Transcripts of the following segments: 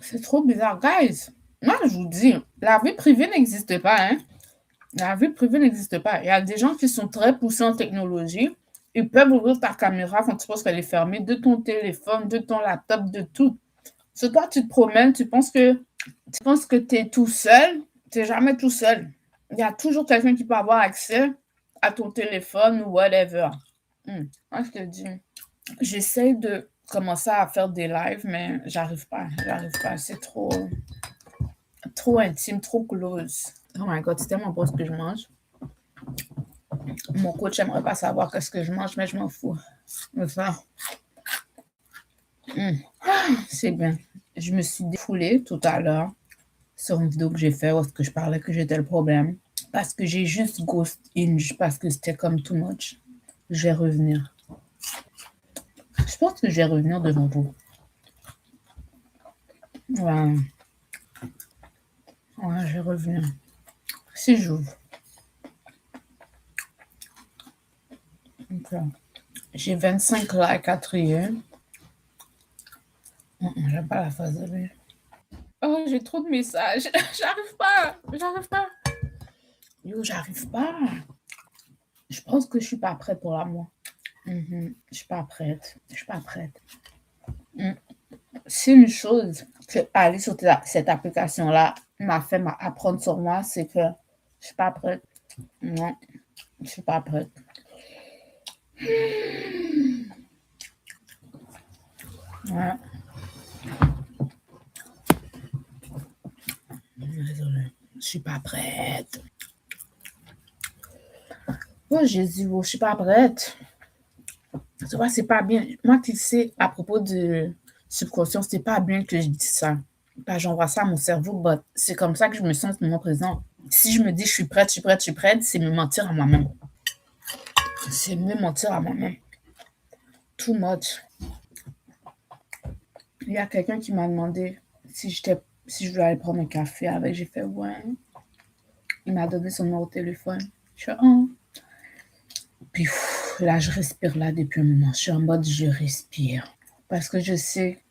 C'est trop bizarre, guys. Moi, je vous dis, la vie privée n'existe pas, hein. La vie privée n'existe pas. Il y a des gens qui sont très poussés en technologie. Ils peuvent ouvrir ta caméra quand tu penses qu'elle est fermée, de ton téléphone, de ton laptop, de tout. Si toi, tu te promènes, tu penses que tu es tout seul, tu n'es jamais tout seul. Il y a toujours quelqu'un qui peut avoir accès à ton téléphone ou whatever. Moi, je te dis, j'essaie de commencer à faire des lives, mais j'arrive pas. J'arrive pas. C'est trop intime, trop close. Oh my god, c'est tellement bon ce que je mange. Mon coach aimerait pas savoir qu'est-ce que je mange, mais je m'en fous. Mais ça, c'est bien. Je me suis défoulée tout à l'heure sur une vidéo que j'ai fait où est-ce que je parlais que j'étais le problème. Parce que j'ai juste ghost Inge parce que c'était comme too much. Je vais revenir. Je pense que je vais revenir devant vous. Ouais. Ouais, je vais revenir. Si j'ouvre. Okay. J'ai 25 likes à trier. J'aime pas la face de lui. Oh, j'ai trop de messages. J'arrive pas. J'arrive pas. Yo, j'arrive pas. Je pense que je suis pas prête pour l'amour. Je suis pas prête. Je suis pas prête. C'est une chose que aller sur cette application-là m'a fait apprendre sur moi, c'est que je suis pas prête. Non, je suis pas prête. Ouais. Désolée. Je suis pas prête. Oh Jésus, je suis pas prête. Tu vois, c'est pas bien. Moi, tu sais, à propos de subconscient, c'est pas bien que je dise ça. J'envoie ça à mon cerveau, mais c'est comme ça que je me sens au moment présent. Si je me dis je suis prête, je suis prête, je suis prête, c'est me mentir à moi-même. C'est me mentir à moi-même. Too much. Il y a quelqu'un qui m'a demandé si je voulais aller prendre un café avec. J'ai fait ouais. Il m'a donné son numéro de téléphone. Je fais oh. Puis là, je respire là depuis un moment. Je suis en mode je respire. Parce que je sais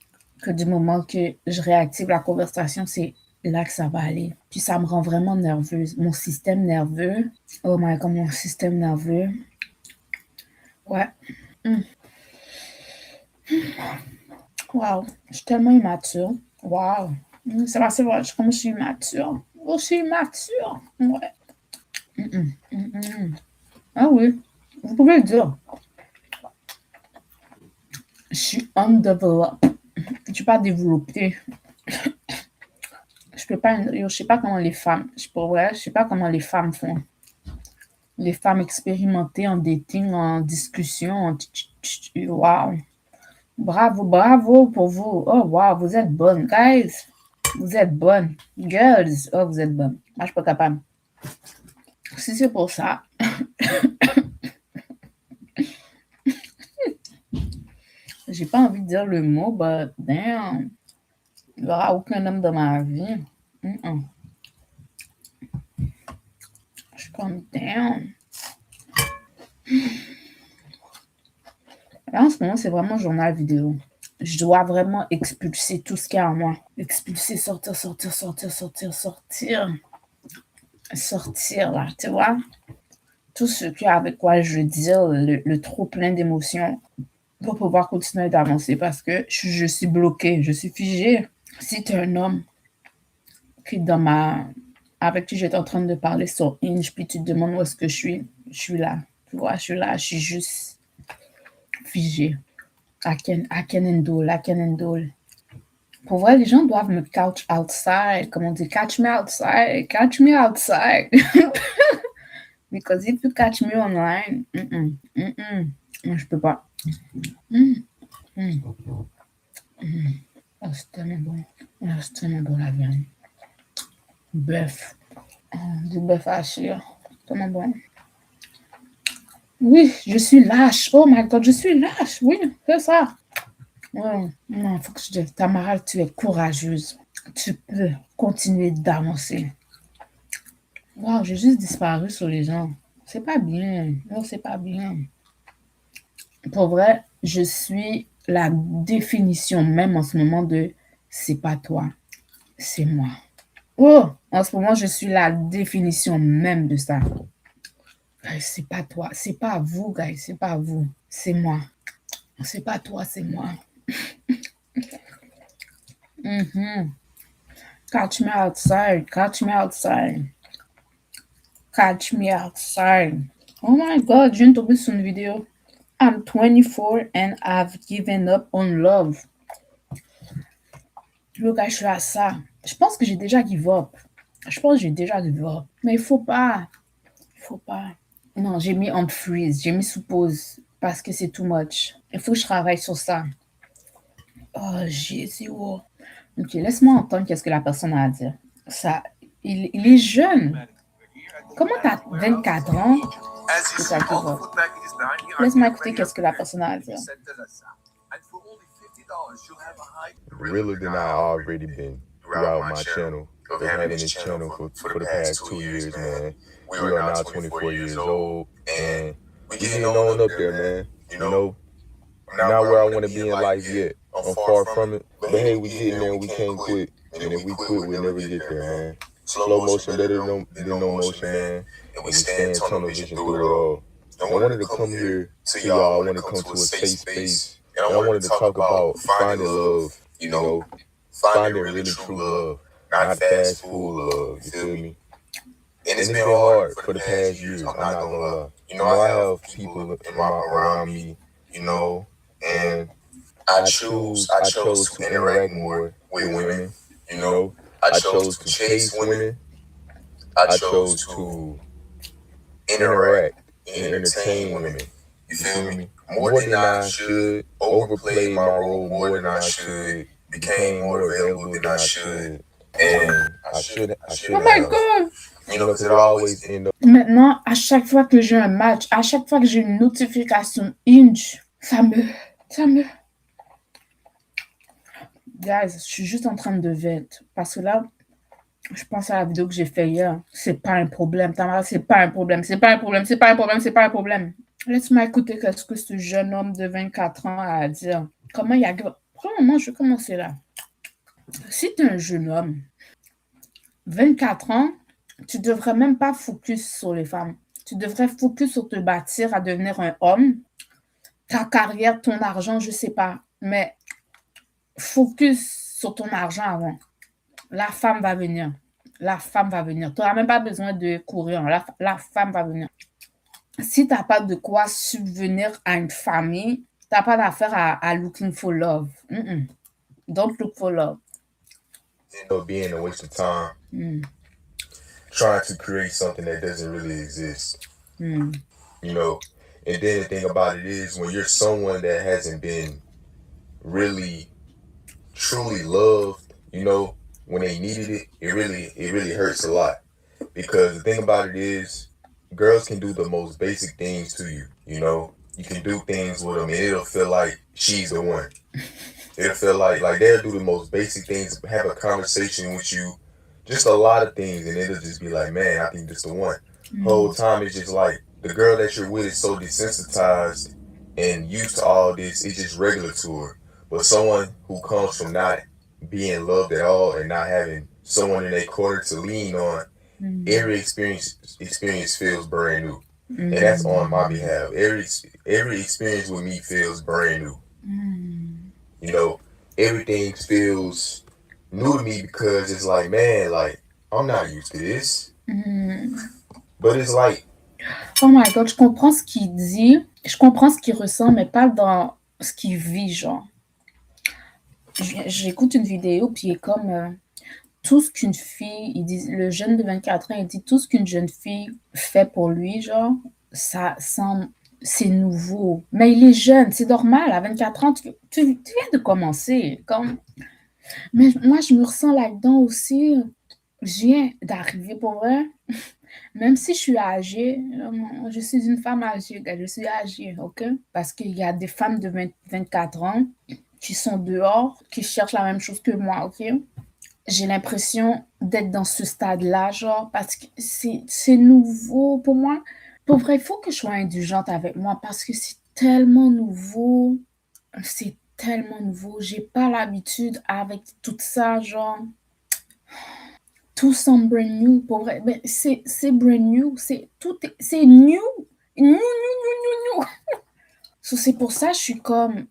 que du moment que je réactive la conversation, c'est là que ça va aller. Puis ça me rend vraiment nerveuse. Mon système nerveux, oh my god, mon système nerveux, ouais. Waouh, je suis tellement immature. Waouh, c'est pas vrai, comme je suis immature. Oh, je suis immature. Ouais. Ah oui, vous pouvez le dire. Je suis undeveloped. Je suis pas développée. Je peux pas, je sais pas comment les femmes, je sais pas comment les femmes font. Les femmes expérimentées en dating, en discussion, waouh. Bravo, bravo pour vous. Oh, wow, vous êtes bonnes, guys. Vous êtes bonnes. Girls, oh, vous êtes bonnes. Moi, je suis pas capable. Si c'est pour ça, j'ai pas envie de dire le mot, but damn, il n'y aura aucun homme dans ma vie. Je suis comme damn. Là, en ce moment, c'est vraiment journal vidéo. Je dois vraiment expulser tout ce qu'il y a en moi. Expulser, sortir, sortir, sortir, sortir, sortir. Sortir, là, tu vois. Tout ce qui avec quoi je dis le trop plein d'émotions pour pouvoir continuer d'avancer parce que je suis bloquée, je suis figée. Si tu es un homme qui avec qui j'étais en train de parler sur Inge, puis tu te demandes où est-ce que je suis là. Tu vois, je suis là, je suis juste figée. I can handle. Pour vrai, les gens doivent me couch outside. Comme on dit, catch me outside. Catch me outside. Because if you catch me online, je peux pas. Oh, c'est tellement bon. Oh, c'est tellement bon la viande. Bœuf. Du bœuf haché. Tellement bon. Oui, je suis lâche. Oh my god, je suis lâche. Oui, c'est ça. Ouais. Non, faut que je dise, Tamara, tu es courageuse. Tu peux continuer d'avancer. Wow, j'ai juste disparu sur les gens. C'est pas bien. Non, c'est pas bien. Pour vrai, je suis la définition même en ce moment de c'est pas toi. c'est moi. Oh, en ce moment, je suis la définition même de ça. Guys, c'est pas toi, c'est pas vous, guys, c'est pas vous, c'est moi. C'est pas toi, c'est moi. Catch me outside, catch me outside, catch me outside. Oh my god, je viens de tomber sur une vidéo. I'm 24 and I've given up on love. Le gars, je suis à ça. Je pense que j'ai déjà give up. Je pense que j'ai déjà give up. Mais il faut pas. Il faut pas. Non, j'ai mis en freeze. J'ai mis sous pause. Parce que c'est too much. Il faut que je travaille sur ça. Oh, Jésus. Oh. Ok, laisse-moi entendre qu'est-ce que la personne a à dire. Ça, il est jeune. Comment t'as 24 ans que t'as give up? Laisse-moi écouter qu'est-ce que la personne a à dire. Realer than I already been throughout my channel of having this channel for the past 2 years, man. We are now 24 years old, and we getting on up there, man. You know, I'm not where I want to be in life yet. I'm far from it, but hey, we getting there. We can't quit, and if we quit, we'll never get there, man. Slow motion better than no motion, man. And we stand tunnel vision through it all. I wanted to come here to y'all. I wanted to come to a safe space, and I wanted to talk about finding love. You know, finding really true love, not fast food love. You feel me? And it's been hard for the past years. I'm not gonna lie. You know, I have people around me. You know, and I chose to interact more with women. You know, I chose to chase women. I chose to interact and entertain women. You feel me? More than I should. Overplayed my role more than I should. Became more available than I should. And I should Oh my have. god! You know, because it always end up. Maintenant, à chaque fois que j'ai un match, à chaque fois que j'ai une notification Hinge, ça me... Guys, je suis juste en train de vête. Parce que là, je pense à la vidéo que j'ai fait hier. C'est pas un problème, Tamara, c'est pas un problème, c'est pas un problème, c'est pas un problème, c'est pas un problème. Laisse-moi écouter ce que ce jeune homme de 24 ans a à dire. Comment il a... Premièrement, je vais commencer là. Si tu es un jeune homme, 24 ans, tu devrais même pas focus sur les femmes. Tu devrais focus sur te bâtir à devenir un homme. Ta carrière, ton argent, je sais pas. Mais focus sur ton argent avant. La femme va venir. La femme va venir. Tu n'auras même pas besoin de courir. La femme va venir. Si tu n'as pas de quoi subvenir à une famille, tu n'as pas d'affaire à looking for love. Don't look for love. End up being a waste of time. Trying to create something that doesn't really exist. You know, and then the thing about it is when you're someone that hasn't been really truly loved, you know, when they needed it, it really hurts a lot. Because the thing about it is girls can do the most basic things to you, you know. You can do things with them and it'll feel like she's the one. It'll feel like they'll do the most basic things, have a conversation with you, just a lot of things, and it'll just be like, man, I think this the one. Whole time it's just like the girl that you're with is so desensitized and used to all this, it's just regular to her. But someone who comes from not being loved at all and not having someone in their corner to lean on, every experience feels brand new. And that's on my behalf. Every experience with me feels brand new. You know, everything feels new to me because it's like, man, like, I'm not used to this. But it's like... Oh my God, je comprends ce qu'il dit, je comprends ce qu'il ressent, mais pas dans ce qu'il vit, genre. J'écoute une vidéo, puis il est comme... tout ce qu'une fille, il dit, le jeune de 24 ans, il dit tout ce qu'une jeune fille fait pour lui, genre, ça semble... c'est nouveau. Mais il est jeune, c'est normal, à 24 ans, tu viens de commencer. Comme... Mais moi, je me ressens là-dedans aussi. Je viens d'arriver pour vrai. Même si je suis âgée, je suis une femme âgée, je suis âgée, ok? Parce qu'il y a des femmes de 24 ans qui sont dehors, qui cherchent la même chose que moi, ok? J'ai l'impression d'être dans ce stade-là, genre, parce que c'est nouveau pour moi. Pour vrai, il faut que je sois indulgente avec moi parce que c'est tellement nouveau. C'est tellement nouveau. J'ai pas l'habitude avec tout ça, genre. Tout semble brand new, pour vrai. Mais c'est brand new. C'est new. New, new, new, new, new. So, c'est pour ça, je suis comme,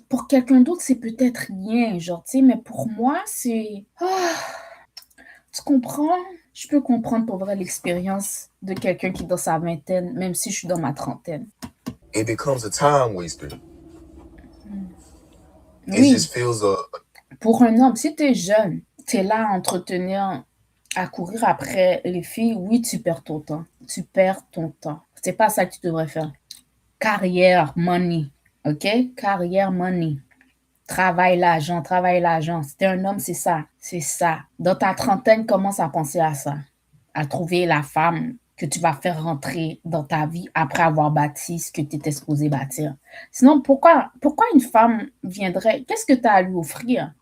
pour quelqu'un d'autre, c'est peut-être rien, genre, tu sais, mais pour moi, c'est... tu comprends? Je peux comprendre pour vrai l'expérience de quelqu'un qui est dans sa vingtaine, même si je suis dans ma trentaine. It becomes a time waster. It Oui, just feels pour un homme, si t'es jeune, t'es là à entretenir, à courir après les filles, oui, tu perds ton temps. Tu perds ton temps. C'est pas ça que tu devrais faire. Carrière, money, ok? Carrière, money. Travaille l'argent, travaille l'argent. Si t'es un homme, c'est ça. C'est ça. Dans ta trentaine, commence à penser à ça. À trouver la femme que tu vas faire rentrer dans ta vie après avoir bâti ce que tu étais supposé bâtir. Sinon, pourquoi une femme viendrait? Qu'est-ce que tu as à lui offrir?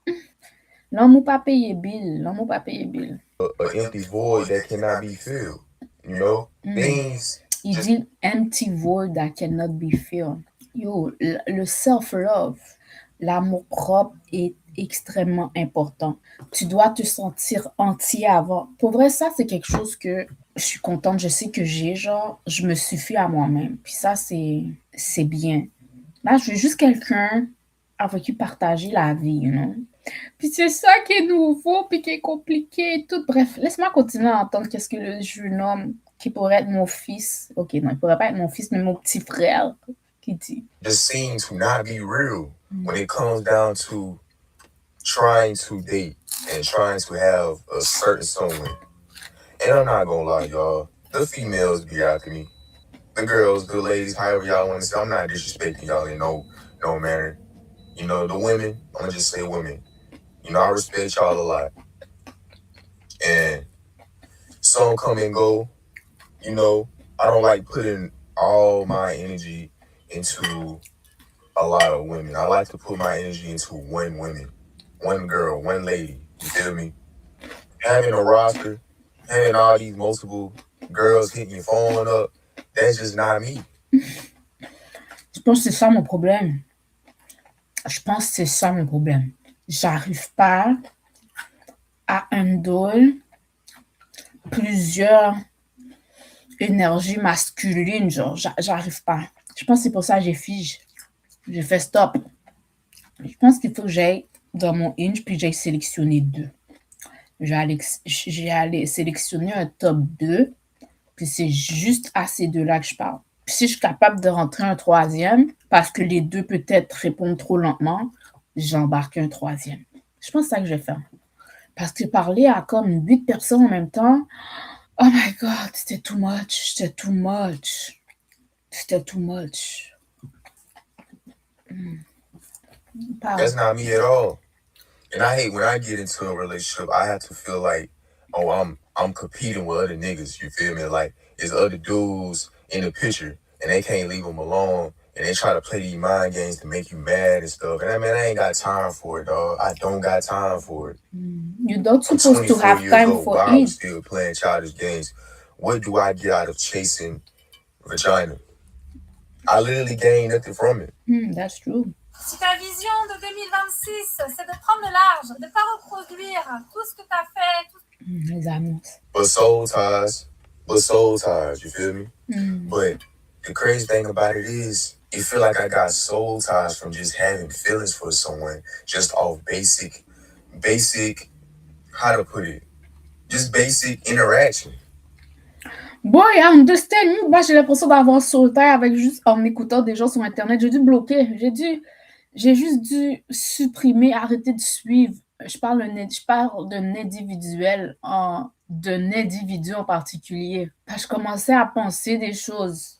L'homme ou pas payer bill. L'homme ou pas payer bill. a empty void that cannot be filled. You know? Things Il dit empty void that cannot be filled. Yo, le self-love, l'amour propre est extrêmement important. Tu dois te sentir entier avant. Pour vrai, ça, c'est quelque chose que je suis contente. Je sais que j'ai, genre, je me suffis à moi-même. Puis ça, c'est bien. Là, je veux juste quelqu'un avec qui partager la vie, you know? Puis c'est ça qui est nouveau, puis qui est compliqué et tout. Bref, laisse-moi continuer à entendre qu'est-ce que le jeune homme qui pourrait être mon fils, ok, non, il pourrait pas être mon fils, mais mon petit frère, qui dit. just seem to not be real when it comes down to trying to date and trying to have a certain someone. And I'm not gonna lie, y'all. The females be after me. The girls, the ladies, however y'all want to say. I'm not disrespecting y'all in no manner. You know, the women, I'm gonna just say women. You know, I respect y'all a lot. And some come and go. You know, I don't like putting all my energy into a lot of women. I like to put my energy into one woman, one girl, one lady. You feel me? Having a roster, having all these multiple girls hitting your phone up, that's just not me. Je pense que c'est ça mon problème. J'arrive pas à handle plusieurs énergies masculines, genre, j'arrive pas. Je pense que c'est pour ça que j'ai fige. J'ai fait stop. Je pense qu'il faut que j'aille dans mon Hinge puis j'aille sélectionner 2. J'ai allé sélectionner un top 2, puis c'est juste à ces 2-là que je parle. Puis si je suis capable de rentrer un 3e, parce que les 2 peut-être répondent trop lentement, j'embarque un 3e. Je pense que c'est ça que je vais faire. Parce que parler à comme 8 personnes en même temps, oh my God, c'était too much. That's not me at all. And I hate when I get into a relationship, I have to feel like, oh, I'm competing with other niggas. You feel me? Like there's other dudes in the picture, and they can't leave them alone, and they try to play these mind games to make you mad and stuff. And I mean, I ain't got time for it, dog. I don't got time for it. You're not I'm supposed to 24 have years time old. for Why I'm it. still playing childish games? What do I get out of chasing vagina? I literally gain nothing from it. That's true. Si ta vision de 2026, c'est de prendre le large, de ne pas reproduire tout ce que tu as fait. Les annonces. But soul ties, you feel me? But the crazy thing about it is, it feel like I got soul ties from just having feelings for someone, just off basic, how to put it, just basic interaction. Boy, I understand. Moi, j'ai l'impression d'avoir sauté avec juste en écoutant des gens sur Internet. J'ai dû bloquer. J'ai juste dû supprimer, arrêter de suivre. Je parle d'un individuel, d'un individu en particulier. Je commençais à penser des choses.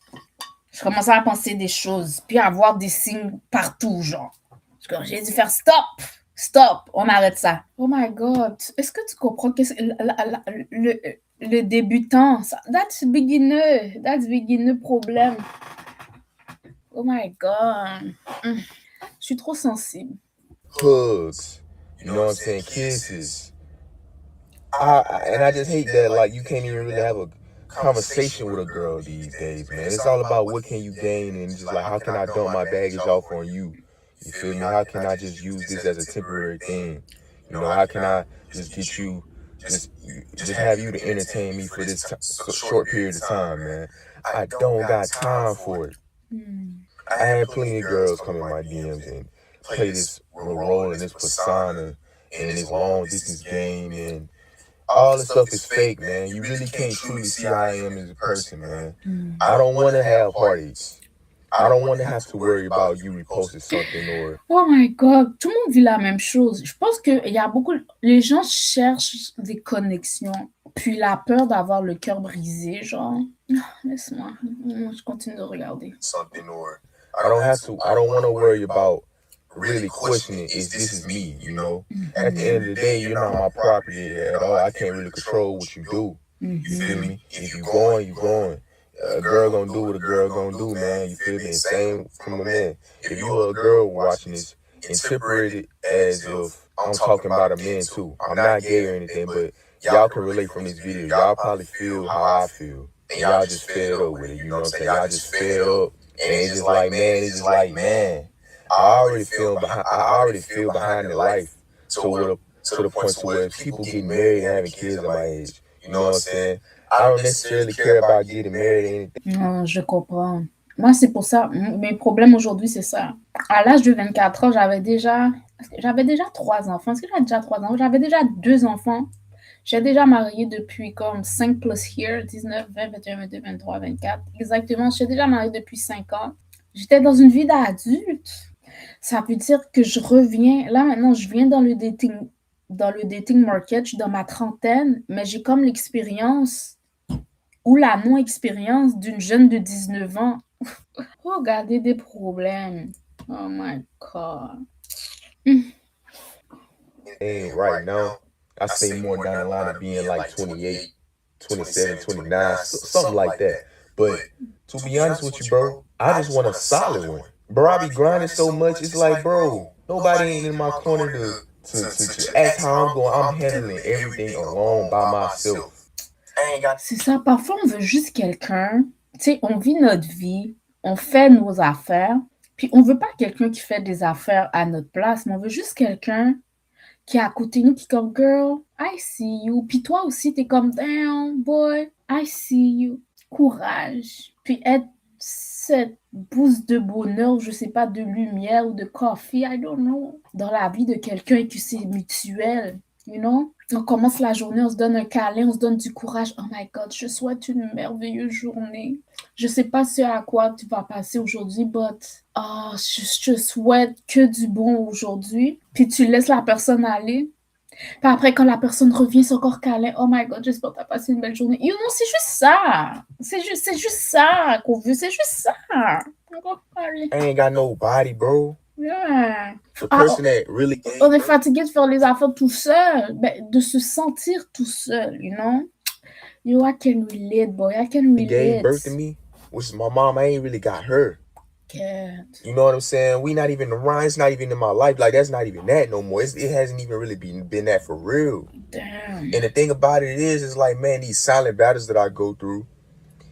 Puis à avoir des signes partout, genre. J'ai dû faire stop, on arrête ça. Oh my God, est-ce que tu comprends que le débutant, that's beginner problème. Oh my God. Je suis trop sensible. Hugs, you know what I'm saying? Kisses. And I just hate that, like, you can't even really have a conversation with a girl these days, man. It's all about what can you gain and just like, how can I dump my baggage off on you? You feel me? How can I just use this as a temporary thing? You know, how can I just get you just have you to entertain me for this short period of time, man. I don't got time for it. I had plenty of girls come in my DMs and play this role in this persona and this long distance game, and all this stuff is fake, man. You really can't truly see how I am as a person, man. I don't want to have heartaches. I don't want to have to worry about you reposting something or... Oh my God, tout le monde vit la même chose. Je pense que il y a beaucoup... Les gens cherchent des connexions, puis la peur d'avoir le cœur brisé, genre... Laisse-moi, je continue de regarder. Something or... I don't want to worry about really questioning if this is me, you know? At the end of the day, you're not my property at all. I can't really control what you do. You feel me? If you going, you going. A girl gonna do what a girl gonna do, man. You feel me? And same from a man. If you a girl watching this, interpret it as if I'm talking about a man too. I'm not gay or anything, but y'all can relate from this video. Y'all probably feel how I feel. And y'all just fed up with it, you know what I'm saying? Y'all just fed up. And it's just like, man, I already feel behind the life to the point to where people get married and having kids at my age. You know what I'm saying? I don't necessarily care about getting married or anything. Non, je comprends. Moi, c'est pour ça. Mes problèmes aujourd'hui, c'est ça. À l'âge de 24 ans, j'avais déjà 3 enfants. Est-ce que j'avais déjà 3 enfants? J'avais déjà 2 enfants. J'étais déjà mariée depuis comme 5 plus years, 19, 20, 21, 22, 23, 24. Exactement, j'étais déjà mariée depuis 5 ans. J'étais dans une vie d'adulte. Ça veut dire que je reviens... Là, maintenant, je viens dans le dating market. Je suis dans ma trentaine, mais j'ai comme l'expérience ou la non-expérience d'une jeune de 19 ans. Regardez des problèmes. Oh my God. And right now, I say more down the line of being like 28, 27, 29, something like that. But to be honest with you, bro, I just want a solid one. Bro, I be grinding so much, it's like, bro, nobody ain't in my corner to ask how I'm going. I'm handling everything alone by myself. C'est ça, parfois on veut juste quelqu'un, tu sais, on vit notre vie, on fait nos affaires, puis on veut pas quelqu'un qui fait des affaires à notre place, mais on veut juste quelqu'un qui est à côté de nous, qui est comme « Girl, I see you », puis toi aussi, t'es comme « Damn, boy, I see you ». Courage, puis être cette bouse de bonheur, je sais pas, de lumière ou de coffee, I don't know, dans la vie de quelqu'un et que c'est mutuel, you know? On commence la journée, on se donne un câlin, on se donne du courage. Oh my God, je souhaite une merveilleuse journée. Je sais pas ce à quoi tu vas passer aujourd'hui, but je souhaite que du bon aujourd'hui. Puis tu laisses la personne aller. Puis après, quand la personne revient, c'est encore câlin. Oh my God, j'espère que tu as passé une belle journée. You know, c'est juste ça. C'est juste ça qu'on veut. C'est juste ça. I ain't got nobody, bro. Yeah. The person that really On est fatigué de faire les affaires tout seul, de se sentir tout seul, you know? Yo, I can relate, boy. I can relate. gave birth to me, which is my mom. I ain't really got her. God. You know what I'm saying? We not even around. It's not even in my life. Like, that's not even that no more. It hasn't even really been that for real. Damn. And the thing about it is like, man, these silent battles that I go through,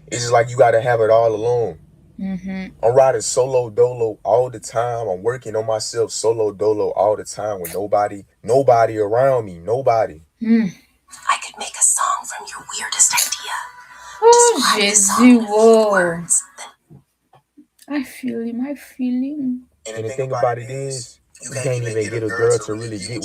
it's just like you got to have it all alone. Mm-hmm. I'm riding solo dolo all the time. I'm working on myself solo dolo all the time with nobody around me. Nobody. I could make a song from your weirdest idea. Oh, Describe the song Jésus, in a few wow. words, then I feel him. And the thing about it is, you can't even get a girl to really get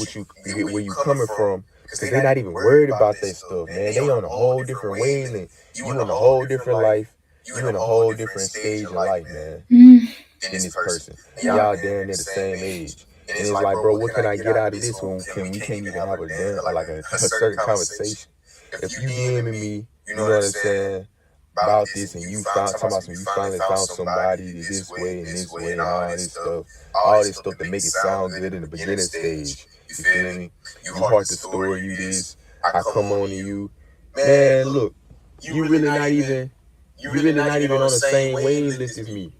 where you coming from, because they're not even worried about that stuff, man. They on a whole different wavelength. You in a whole different life. You in a whole different stage of life, man, than this person. Y'all damn near the same age. And it's like, bro, what can I get out of this when we can't even have a certain conversation? If you DMing me, you know what I'm saying, about this, and you finally found somebody this way and all this stuff to make it sound good in the beginning stage. You feel me? You heart the story, you this, I come on to you. Man, look, you really not even on the same wavelength as me.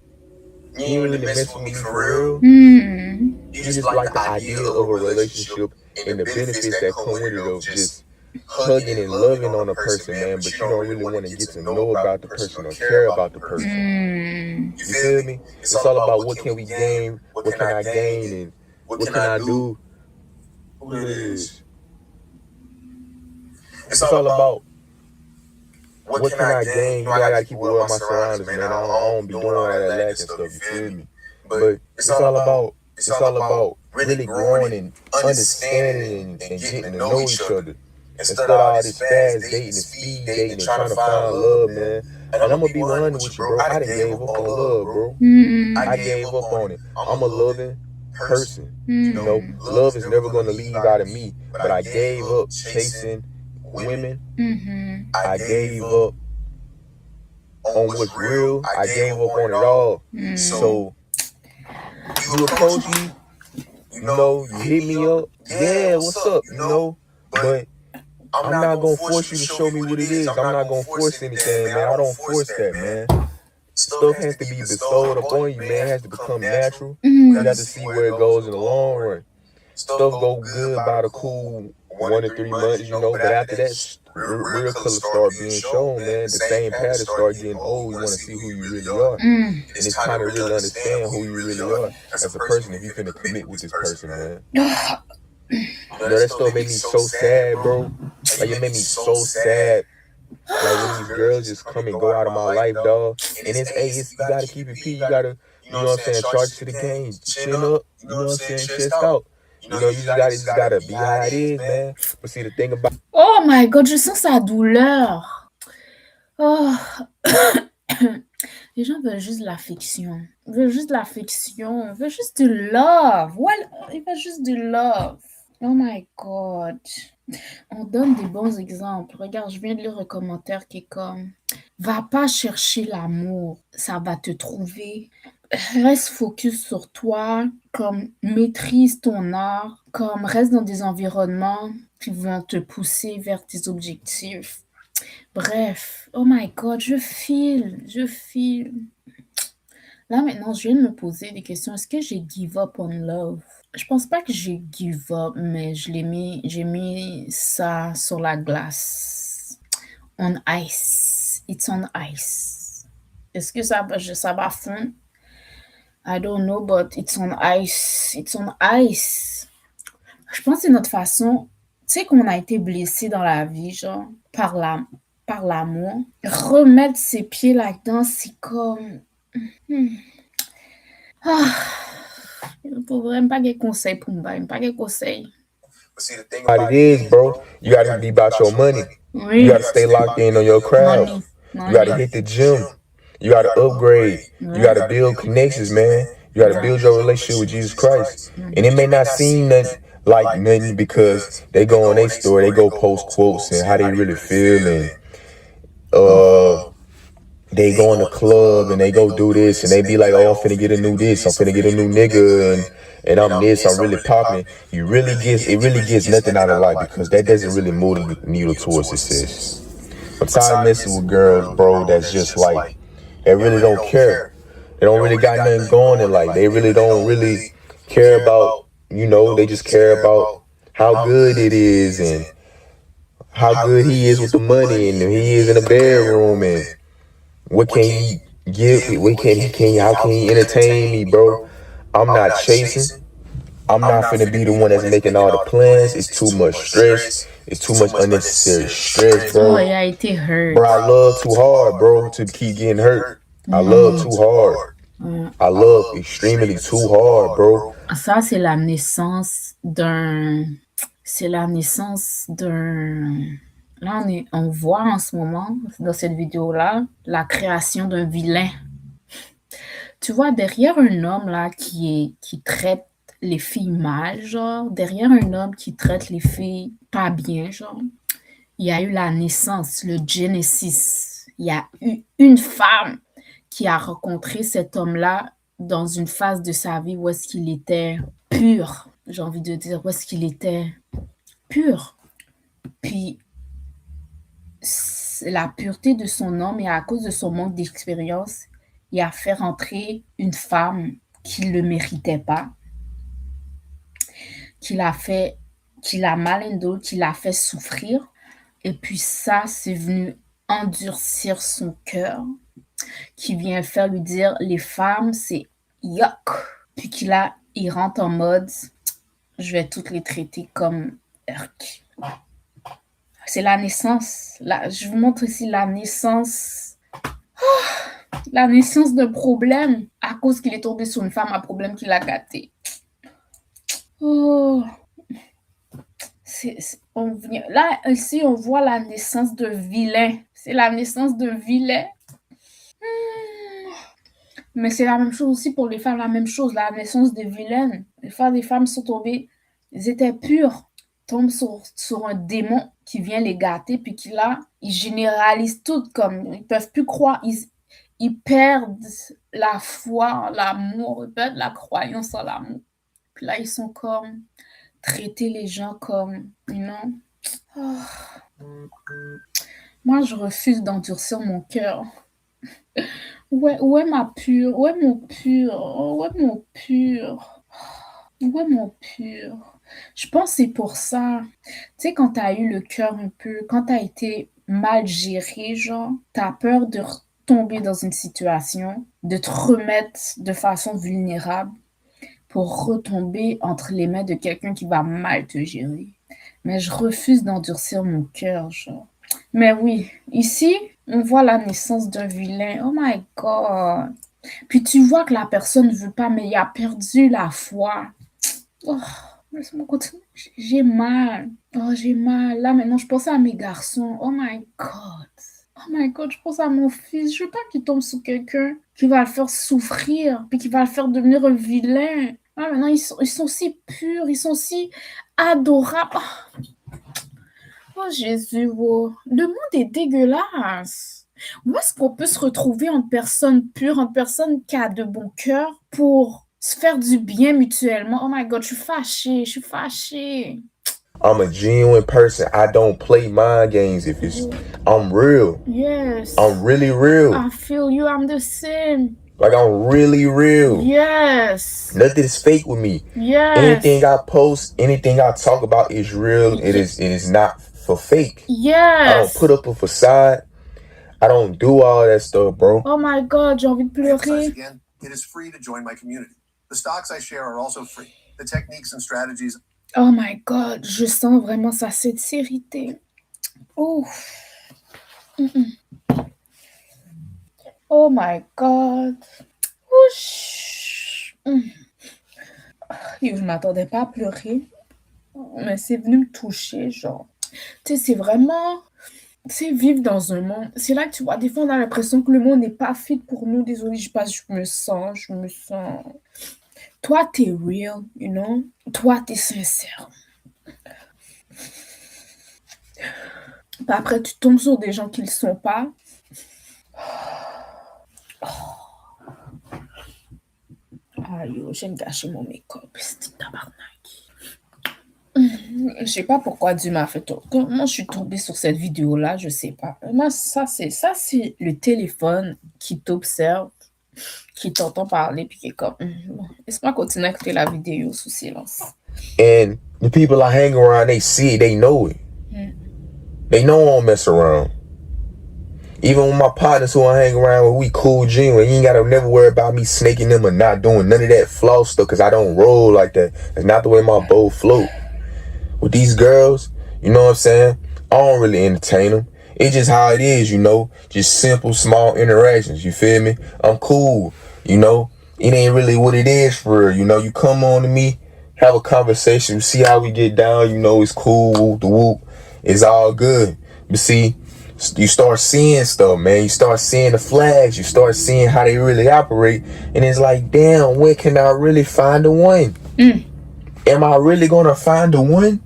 You ain't really messing with me for real. You just like the idea of a relationship and the benefits that come with it of just hugging and loving on a person, man, but you don't really want to get to know about the person or care about the person. You feel me? It's all about what can we gain, what can I gain, and what can I do. Who it is? It's all about what can I gain? You know, I gotta keep it well with my surroundings, man. I don't be doing all that lacking stuff, you feel me? But it's all about really growing and understanding and getting to know each other. Instead of all this fast dating and speed dating and trying to find love, man. And I'm gonna be 100 with you, bro. I done gave up on love, bro. I gave up on it. I'm a loving person. You know, love is never gonna leave out of me. But I gave up chasing women. I gave up on what's real. I gave up on it all. So you approach me, you know, you hit me up. Yeah, what's up? You know, but I'm not gonna force you to show me what it is. I'm not gonna force anything, man. I don't force that, man. Stuff has to be bestowed upon you, man. It has to become natural. You have to see where it goes in the long run. Stuff go good by the cool 1 to 3 months, you know, but after that, real colors start being shown, man. The same patterns start getting old. You want to see who you really are. And it's time to really understand who you really are as a person if you're finna commit with this person, man. You know, that stuff made me so sad, bro. Like, it made me so sad. Like, when these girls just come and go out of my life, dog. And it's you gotta keep it P. You gotta, you know what I'm saying, charge to the game. Chin up, you know what I'm saying, chest out. You know, you just gotta be how it is, man. But see, the thing about... Oh my God, je sens sa douleur. Oh. Les gens veulent juste de l'affection. Ils veulent juste de l'affection. Ils veulent juste du love. Voilà. Ils veulent juste du love. Oh my God. On donne des bons exemples. Regarde, je viens de lire un commentaire qui est comme « Va pas chercher l'amour, ça va te trouver. Reste focus sur toi, comme maîtrise ton art, comme reste dans des environnements qui vont te pousser vers tes objectifs. » Bref, oh my God, je file. Là, maintenant, je viens de me poser des questions. Est-ce que j'ai give up on love? Je pense pas que j'ai give up, mais j'ai mis ça sur la glace. On ice. It's on ice. Est-ce que ça va fondre? I don't know, but it's on ice. It's on ice. Je pense que c'est notre façon... Tu sais qu'on a été blessé dans la vie, genre, par l'amour. Remettre ses pieds là-dedans, c'est comme... Pour vraiment pas de conseils pour moi, pas de conseils. What it is, bro, you gotta be about your money. Oui. You gotta stay locked in on your craft. You gotta hit the gym. You gotta upgrade. You gotta build connections, man. You gotta build your relationship with Jesus Christ. And it may not seem like nothing because they go on their story, they go post quotes and how they really feel, and they go in the club and they go do this and they be like, oh, I'm finna get a new this, I'm finna get a new nigga, and I'm this, I'm really popping. It really gets nothing out of life because that doesn't really move the needle towards success. I'm tired of messing with girls, bro, that's just like, they really don't care. They don't really got nothing going in life. They really don't really care about, you know, they just care about how good it is and how good he is with the money and he is in the bedroom and what can he give? How can he entertain me, bro? I'm not chasing. I'm not finna be the one that's making all the plans. It's too much stress. It's too much unnecessary stress, bro. Oh, il a été hurt. Bro, I love too hard, bro, to keep getting hurt. I love too hard. I love extremely too hard, bro. Ça, c'est la naissance d'un... Là, on voit en ce moment, dans cette vidéo-là, la création d'un vilain. Tu vois, derrière un homme, là, qui traite les filles mal, genre, derrière un homme qui traite les filles pas bien, genre, il y a eu la naissance, le Genesis. Il y a eu une femme qui a rencontré cet homme-là dans une phase de sa vie où est-ce qu'il était pur. J'ai envie de dire, où est-ce qu'il était pur. Puis, la pureté de son homme et à cause de son manque d'expérience, il a fait rentrer une femme qui ne le méritait pas, qui l'a mal endowed, qui l'a fait souffrir. Et puis ça, c'est venu endurcir son cœur, qui vient faire lui dire, les femmes, c'est yuck. Puis il rentre en mode, je vais toutes les traiter comme urk. c'est la naissance. Là, je vous montre ici la naissance. La naissance d'un problème à cause qu'il est tombé sur une femme à problème qui l'a gâté. Oh. Là, ici, on voit la naissance de vilain. C'est la naissance de vilain. Mais c'est la même chose aussi pour les femmes, la même chose, la naissance de vilaines. Des fois, les femmes sont tombées, elles étaient pures, tombent sur un démon qui vient les gâter, puis qui là, ils généralisent tout comme, ils peuvent plus croire, ils perdent la foi, l'amour, ils perdent la croyance en l'amour. Puis là, ils sont comme, traiter les gens comme, you know. Oh. Moi, je refuse d'endurcir mon cœur. Où est ma pure? Où est mon pur? Où est mon pur? Où est mon pur? Je pense que c'est pour ça. Tu sais, quand t'as eu le cœur un peu, quand t'as été mal géré, genre, t'as peur de tomber dans une situation, de te remettre de façon vulnérable pour retomber entre les mains de quelqu'un qui va mal te gérer. Mais je refuse d'endurcir mon cœur, genre. Mais oui, ici, on voit la naissance d'un vilain. Oh my God. Puis tu vois que la personne ne veut pas, mais il a perdu la foi. Oh, laisse-moi continuer. J'ai mal. Oh, j'ai mal. Là, maintenant, je pense à mes garçons. Oh my God. Oh my God, je pense à mon fils. Je veux pas qu'il tombe sur quelqu'un qui va le faire souffrir, puis qui va le faire devenir un vilain. Ah, maintenant, ils sont si purs, ils sont si adorables. Oh. Oh Jésus, oh. Le monde est dégueulasse. Où est-ce qu'on peut se retrouver en personne pure, en personne qui a de bon cœur pour se faire du bien mutuellement? Oh my God, je suis fâchée. I'm a genuine person. I don't play mind games I'm real. Yes. I'm really real. I feel you, I'm the same. Like, I'm really real. Yes. Nothing is fake with me. Yes. Anything I post, anything I talk about is real. It is not for fake. Yes. I don't put up a facade. I don't do all that stuff, bro. Oh my God, j'ai envie de pleurer. Again, it is free to join my community. The stocks I share are also free. The techniques and strategies. Oh my God, je sens vraiment sa sincérité. Ouf. Oh my God. Ouch. Je m'attendais pas à pleurer, mais c'est venu me toucher, genre. Tu sais, c'est vraiment... C'est vivre dans un monde. C'est là que tu vois, des fois, on a l'impression que le monde n'est pas fait pour nous. Désolée, je me sens. Toi, t'es real, you know? Toi, t'es sincère. Puis après, tu tombes sur des gens qui ne le sont pas. Aïe, j'ai gâché mon make-up. C'est tabarnak. Je sais pas pourquoi Dieu m'a fait tout. Comment je suis tombée sur cette vidéo-là, je sais pas. Moi, ça, c'est le téléphone qui t'observe, qui t'entend parler, puis qui est comme... Laisse-moi continuer à écouter la vidéo sous silence. And the people I hang around, they see it, they know it. They know I don't mess around. Even with my partners who I hang around with, we cool, genuine. You ain't gotta never worry about me snaking them or not doing none of that floss stuff, because I don't roll like that. That's not the way my boat float. With these girls, you know what I'm saying? I don't really entertain them. It's just how it is, you know? Just simple, small interactions, you feel me? I'm cool, you know? It ain't really what it is for real, you know? You come on to me, have a conversation, see how we get down, you know, it's cool, whoop the whoop. It's all good. But see, you start seeing stuff, man. You start seeing the flags. You start seeing how they really operate. And it's like, damn, when can I really find the one? Am I really going to find the one?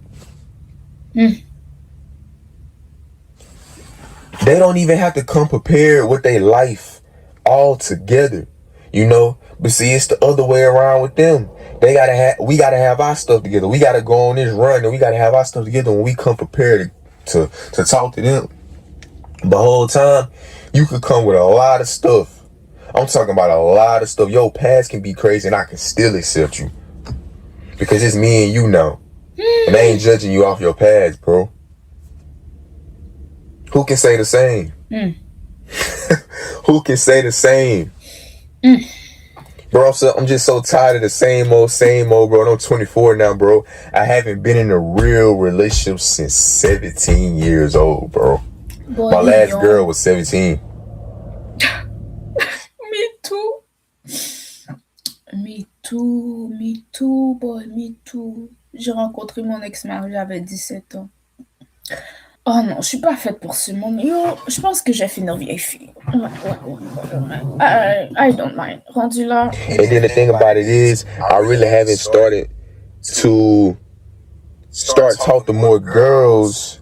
They don't even have to come prepared with their life all together, you know? But see, it's the other way around with them. We gotta have our stuff together. We gotta go on this run and we gotta have our stuff together when we come prepared to talk to them. The whole time, you could come with a lot of stuff. I'm talking about a lot of stuff. Your past can be crazy and I can still accept you. Because it's me and you now. And I ain't judging you off your past, bro. Who can say the same? Who can say the same? Bro, I'm just so tired of the same old, bro. I'm 24 now, bro. I haven't been in a real relationship since 17 years old, bro. Boy, My last girl was 17. Me too. Me too, boy, me too. J'ai rencontré mon ex-mari, j'avais 17 ans. Oh non, je suis pas faite pour ce monde. Yo, je pense que je vais finir vieille fille. Ouais. I don't mind. Rendu là. And then the thing about it is, I really haven't started to talk to more girls.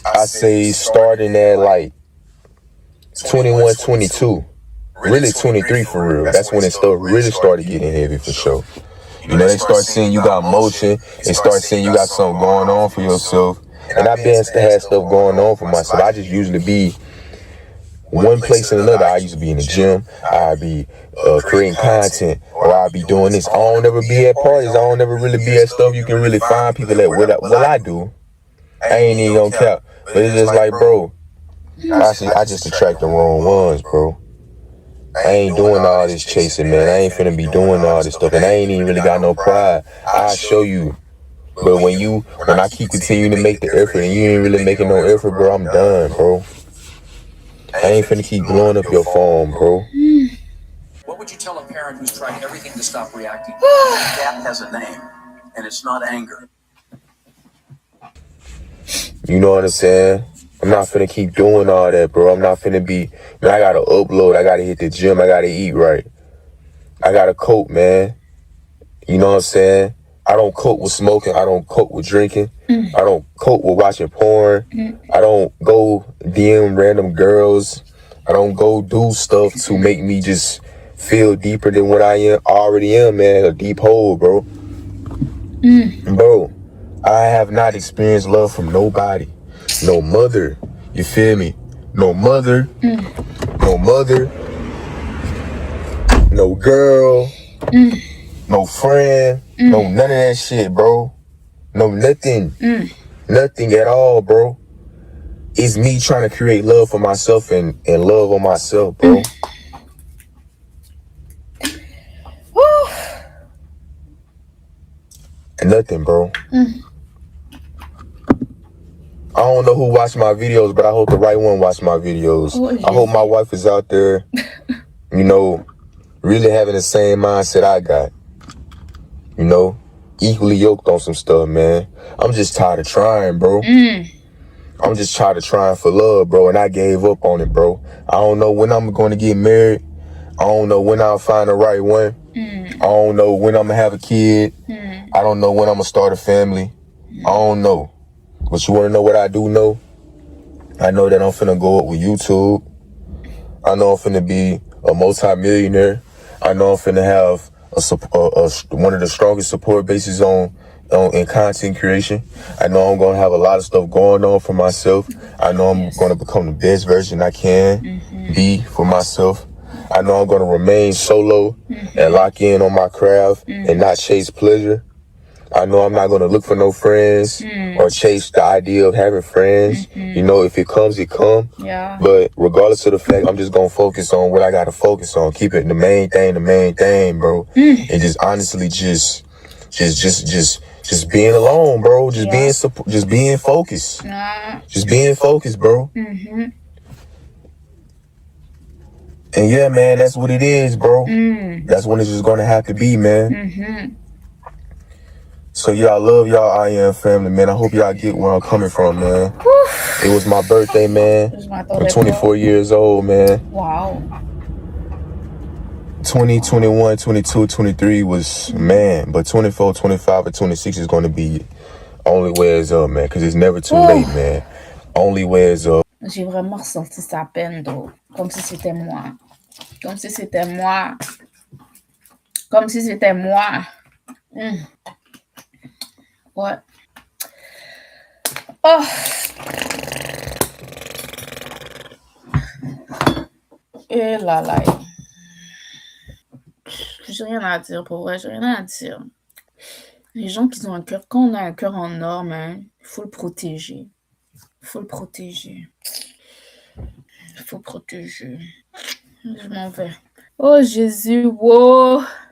I say starting at like 21, 22. Really 23 for real. That's when it really started getting heavy for sure. You know, they start seeing you got motion. They start seeing you got something going on for yourself. And I've been had stuff going on for myself. I just usually be one place and another. I used to be in the gym. I'd be creating content, or I'd be doing this. I don't ever be at parties. I don't ever really be at stuff you can really find people at. What I do, I ain't even gonna cap. But it's just like, bro, I just attract the wrong ones, bro. I ain't doing all this chasing, man. I ain't finna be doing all this stuff, and I ain't even really got no pride. I'll show you. But when I keep continuing to make the effort and you ain't really making no effort, bro, I'm done, bro. I ain't finna keep blowing up your phone, bro. What would you tell a parent who's tried everything to stop reacting? That has a name, and it's not anger. You know what I'm saying? I'm not finna keep doing all that, bro. I'm not finna be, man, I gotta upload. I gotta hit the gym. I gotta eat right. I gotta cope, man. You know what I'm saying? I don't cope with smoking. I don't cope with drinking. I don't cope with watching porn. I don't go DM random girls. I don't go do stuff to make me just feel deeper than what I already am, man. A deep hole, bro. Bro, I have not experienced love from nobody. No mother. You feel me? No mother. No mother. No girl. No friend. No none of that shit, bro. No nothing. Nothing at all, bro. It's me trying to create love for myself and love on myself, bro. Nothing, bro. I don't know who watched my videos, but I hope the right one watched my videos. I hope my wife is out there, you know, really having the same mindset I got. You know, equally yoked on some stuff, man. I'm just tired of trying, bro. I'm just tired of trying for love, bro, and I gave up on it, bro. I don't know when I'm going to get married. I don't know when I'll find the right one. I don't know when I'm going to have a kid. I don't know when I'm going to start a family. I don't know. But you want to know what I do know? I know that I'm finna go up with YouTube. I know I'm finna be a multi-millionaire. I know I'm finna have one of the strongest support bases in content creation. I know I'm gonna have a lot of stuff going on for myself. I know I'm gonna become the best version I can be for myself. I know I'm gonna remain solo and lock in on my craft and not chase pleasure. I know I'm not gonna look for no friends or chase the idea of having friends. You know, if it comes, it comes. Yeah. But regardless of the fact, I'm just gonna focus on what I gotta focus on. Keep it the main thing, bro. And just honestly, just being alone, bro. Just being focused. Just being focused, bro. And yeah, man, that's what it is, bro. That's what it's just gonna have to be, man. So yeah, I love y'all I Am family, man. I hope y'all get where I'm coming from, man. It was my birthday, man. I'm 24 years old, man. Wow. 20, 21, 22, 23 was, man. But 24, 25, and 26 is going to be only way is up, man. Because it's never too late, man. Only way is up. J'ai vraiment ressenti sa peine, d'eau. Comme si c'était moi. Comme si c'était moi. Comme si c'était moi. Ouais. Oh. Et là. J'ai rien à dire, pour vrai, j'ai rien à dire. Les gens qui ont un cœur, quand on a un cœur en or, il faut le protéger. Il faut le protéger. Je m'en vais. Oh Jésus, wow.